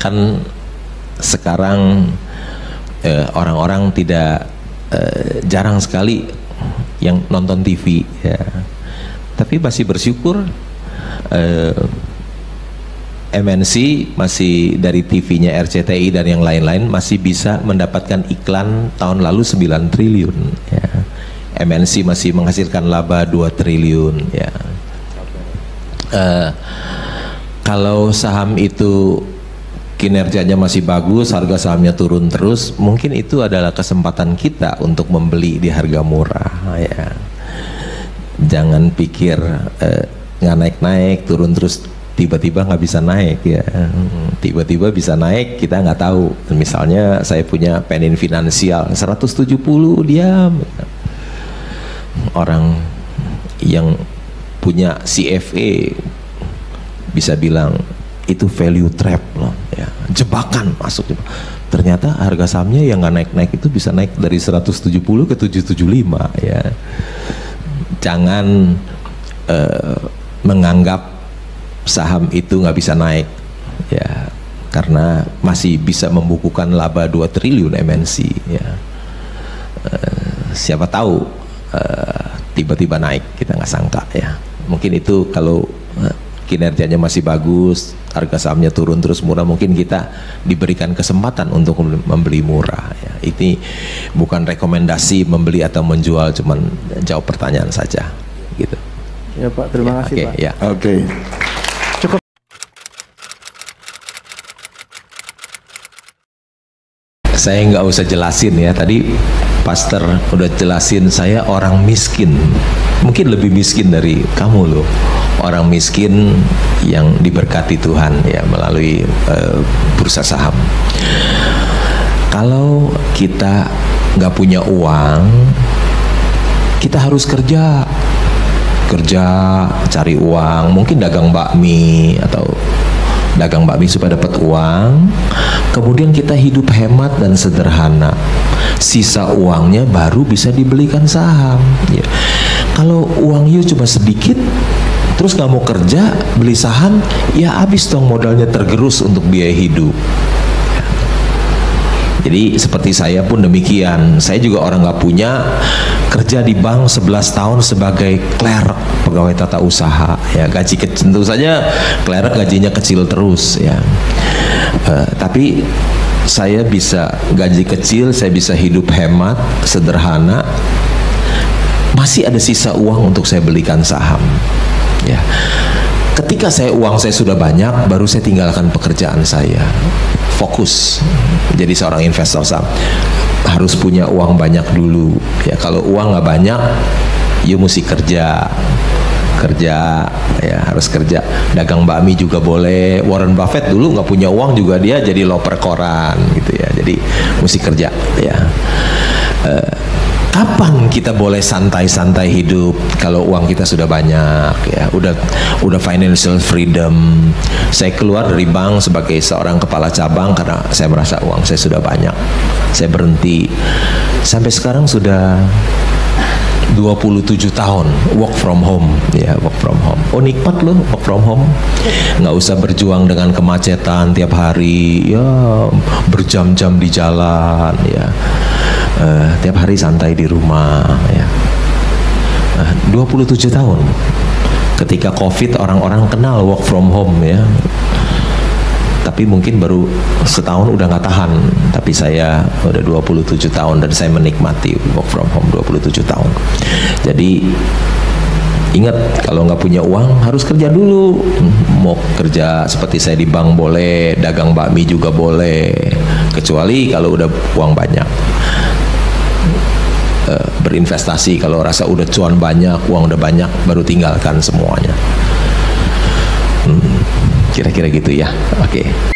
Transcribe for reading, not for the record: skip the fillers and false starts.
kan sekarang orang-orang tidak jarang sekali yang nonton TV ya. Tapi masih bersyukur MNC masih dari TV-nya RCTI dan yang lain-lain masih bisa mendapatkan iklan tahun lalu 9 triliun ya. MNC masih menghasilkan laba 2 triliun ya. Kalau saham itu kinerjanya masih bagus, harga sahamnya turun terus, mungkin itu adalah kesempatan kita untuk membeli di harga murah ya. Jangan pikir nggak naik-naik, turun terus tiba-tiba nggak bisa naik ya. Tiba-tiba bisa naik, kita nggak tahu. Misalnya saya punya Penin Finansial 170 diam. Orang yang punya CFA bisa bilang itu value trap loh ya, jebakan masuk. Ternyata harga sahamnya yang nggak naik-naik itu bisa naik dari 170 ke 775 ya. Jangan menganggap saham itu nggak bisa naik ya, karena masih bisa membukukan laba 2 triliun MNC ya. Siapa tahu tiba-tiba naik, kita nggak sangka ya. Mungkin itu kalau kinerjanya masih bagus, harga sahamnya turun terus murah, mungkin kita diberikan kesempatan untuk membeli murah ya. Ini bukan rekomendasi membeli atau menjual, cuman jawab pertanyaan saja gitu ya Pak. Terima kasih okay, Pak. Ya. Oke. Cukup. Saya nggak usah jelasin ya, tadi Pastor udah jelasin saya orang miskin, mungkin lebih miskin dari kamu loh, orang miskin yang diberkati Tuhan ya melalui bursa saham. Kalau kita nggak punya uang, kita harus kerja, cari uang, mungkin dagang bakmi atau dagang bakmi supaya dapat uang. Kemudian kita hidup hemat dan sederhana, sisa uangnya baru bisa dibelikan saham ya. Kalau uang you cuma sedikit terus nggak mau kerja beli saham, ya habis dong modalnya, tergerus untuk biaya hidup. Jadi seperti saya pun demikian, saya juga orang nggak punya, kerja di bank 11 tahun sebagai clerk, pegawai tata usaha ya, gaji kecil, tentu saja clerk gajinya kecil terus ya. Tapi saya bisa gaji kecil, saya bisa hidup hemat, sederhana, masih ada sisa uang untuk saya belikan saham ya. Ketika uang saya sudah banyak, baru saya tinggalkan pekerjaan saya, fokus jadi seorang investor saham. Harus punya uang banyak dulu ya. Kalau uang nggak banyak, you mesti kerja ya, harus kerja. Dagang bakmi juga boleh. Warren Buffett dulu nggak punya uang juga, dia jadi loper koran gitu ya. Jadi mesti kerja ya. Kapan kita boleh santai-santai hidup? Kalau uang kita sudah banyak ya, udah financial freedom. Saya keluar dari bank sebagai seorang kepala cabang karena saya merasa uang saya sudah banyak. Saya berhenti. Sampai sekarang sudah 27 tahun work from home ya, work from home. Oh nikmat loh work from home, nggak usah berjuang dengan kemacetan tiap hari ya, berjam-jam di jalan ya. Tiap hari santai di rumah ya. 27 tahun. Ketika COVID orang-orang kenal work from home ya. Tapi mungkin baru setahun udah nggak tahan. Tapi saya udah 27 tahun dan saya menikmati work from home 27 tahun. Jadi ingat, kalau nggak punya uang harus kerja dulu. Mau kerja seperti saya di bank boleh, dagang bakmi juga boleh, kecuali kalau udah uang banyak. Berinvestasi kalau rasa udah cuan banyak, uang udah banyak, baru tinggalkan semuanya. Kira-kira gitu ya. Oke.